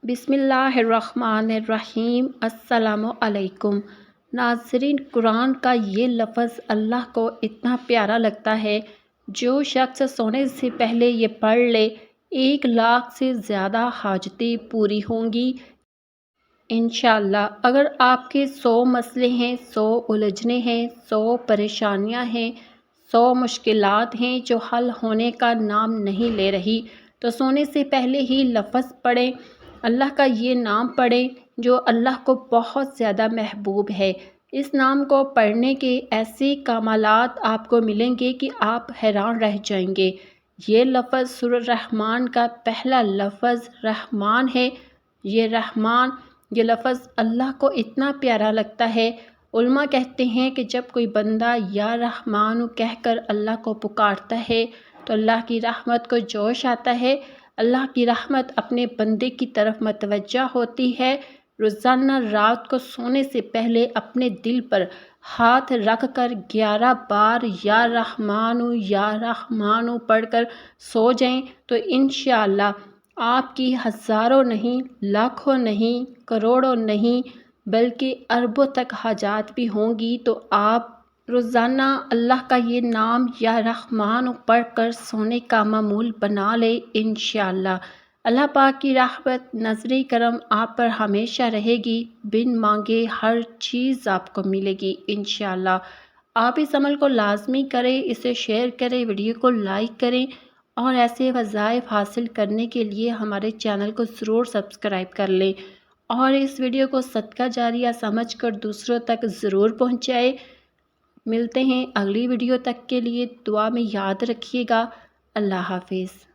بسم اللہ الرحمن الرحیم۔ السلام علیکم ناظرین، قرآن کا یہ لفظ اللہ کو اتنا پیارا لگتا ہے، جو شخص سونے سے پہلے یہ پڑھ لے 1,00,000 سے زیادہ حاجتیں پوری ہوں گی انشاءاللہ۔ اگر آپ کے 100 مسئلے ہیں، 100 الجھنے ہیں، 100 پریشانیاں ہیں، 100 مشکلات ہیں جو حل ہونے کا نام نہیں لے رہی، تو سونے سے پہلے ہی لفظ پڑھیں، اللہ کا یہ نام پڑھیں جو اللہ کو بہت زیادہ محبوب ہے۔ اس نام کو پڑھنے کے ایسے کمالات آپ کو ملیں گے کہ آپ حیران رہ جائیں گے۔ یہ لفظ سورہ رحمان کا پہلا لفظ رحمان ہے۔ یہ رحمان، یہ لفظ اللہ کو اتنا پیارا لگتا ہے۔ علماء کہتے ہیں کہ جب کوئی بندہ یا رحمان کہہ کر اللہ کو پکارتا ہے تو اللہ کی رحمت کو جوش آتا ہے، اللہ کی رحمت اپنے بندے کی طرف متوجہ ہوتی ہے۔ روزانہ رات کو سونے سے پہلے اپنے دل پر ہاتھ رکھ کر 11 بار یا رحمانو پڑھ کر سو جائیں تو انشاءاللہ آپ کی ہزاروں نہیں، لاکھوں نہیں، کروڑوں نہیں، بلکہ اربوں تک حاجات بھی ہوں گی۔ تو آپ روزانہ اللہ کا یہ نام یا رحمان پڑھ کر سونے کا معمول بنا لیں انشاءاللہ۔ اللہ پاک کی رحمت، نظر کرم آپ پر ہمیشہ رہے گی، بن مانگے ہر چیز آپ کو ملے گی انشاءاللہ۔ آپ اس عمل کو لازمی کریں، اسے شیئر کریں، ویڈیو کو لائک کریں، اور ایسے وظائف حاصل کرنے کے لیے ہمارے چینل کو ضرور سبسکرائب کر لیں، اور اس ویڈیو کو صدقہ جاریہ سمجھ کر دوسروں تک ضرور پہنچائیں۔ ملتے ہیں اگلی ویڈیو تک، کے لیے دعا میں یاد رکھیے گا۔ اللہ حافظ۔